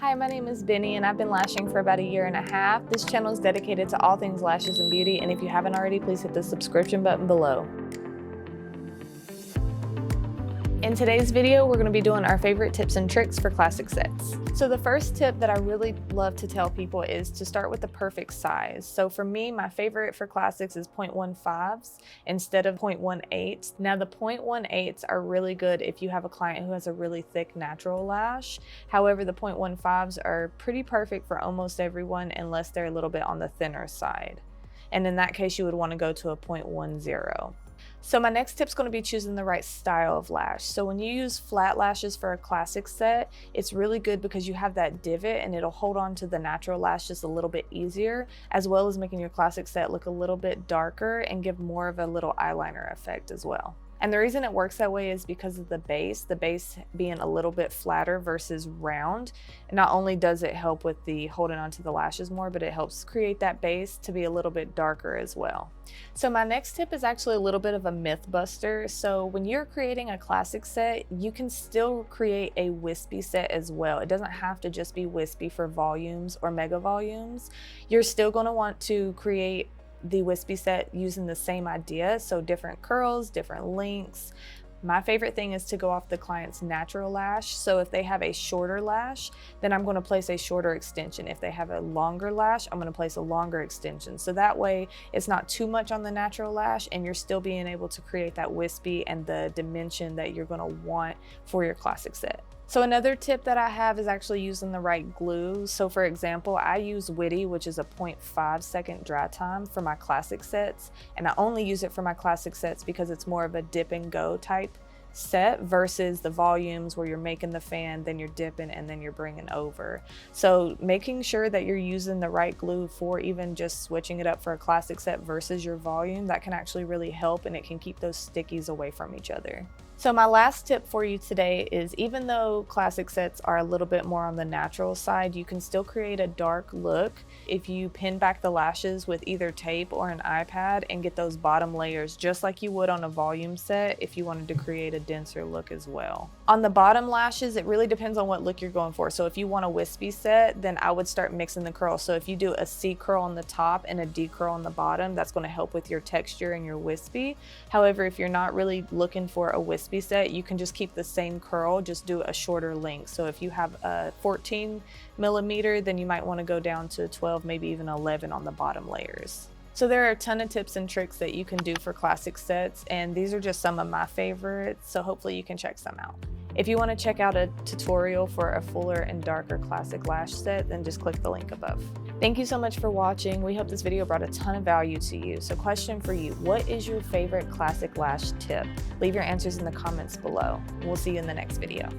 Hi, my name is Benny and I've been lashing for about 1.5 years. This channel is dedicated to all things lashes and beauty, and if you haven't already, please hit the subscription button below. In today's video, we're going to be doing our favorite tips and tricks for classic sets. So the first tip that I really love to tell people is to start with the perfect size. So for me, my favorite for classics is 0.15s instead of 0.18s. Now the 0.18s are really good if you have a client who has a really thick natural lash. However, the 0.15s are pretty perfect for almost everyone unless they're a little bit on the thinner side. And in that case, you would want to go to a 0.10. So my next tip is going to be choosing the right style of lash. So when you use flat lashes for a classic set, it's really good because you have that divot and it'll hold on to the natural lash just a little bit easier, as well as making your classic set look a little bit darker and give more of a little eyeliner effect as well. And the reason it works that way is because of the base being a little bit flatter versus round. And not only does it help with the holding onto the lashes more, but it helps create that base to be a little bit darker as well. So my next tip is actually a little bit of a myth buster. So when you're creating a classic set, you can still create a wispy set as well. It doesn't have to just be wispy for volumes or mega volumes. You're still going to want to create the wispy set using the same idea, so different curls, different lengths. My favorite thing is to go off the client's natural lash. So if they have a shorter lash, then I'm going to place a shorter extension. If they have a longer lash, I'm going to place a longer extension. So that way it's not too much on the natural lash and you're still being able to create that wispy and the dimension that you're going to want for your classic set. So another tip that I have is actually using the right glue. So for example, I use Witty, which is a 0.5 second dry time for my classic sets. And I only use it for my classic sets because it's more of a dip and go type set versus the volumes where you're making the fan, then you're dipping, and then you're bringing over. So making sure that you're using the right glue for even just switching it up for a classic set versus your volume, that can actually really help, and it can keep those stickies away from each other. So my last tip for you today is, even though classic sets are a little bit more on the natural side, you can still create a dark look if you pin back the lashes with either tape or an iPad and get those bottom layers just like you would on a volume set if you wanted to create a denser look as well. On the bottom lashes, it really depends on what look you're going for. So if you want a wispy set, then I would start mixing the curls. So if you do a C curl on the top and a D curl on the bottom, that's going to help with your texture and your wispy. However, if you're not really looking for a wispy set, you can just keep the same curl, just do a shorter length. So if you have a 14 millimeter, then you might want to go down to 12, maybe even 11 on the bottom layers. So there are a ton of tips and tricks that you can do for classic sets, and these are just some of my favorites, so hopefully you can check some out. If you want to check out a tutorial for a fuller and darker classic lash set, then just click the link above. Thank you so much for watching. We hope this video brought a ton of value to you. So question for you, what is your favorite classic lash tip? Leave your answers in the comments below. We'll see you in the next video.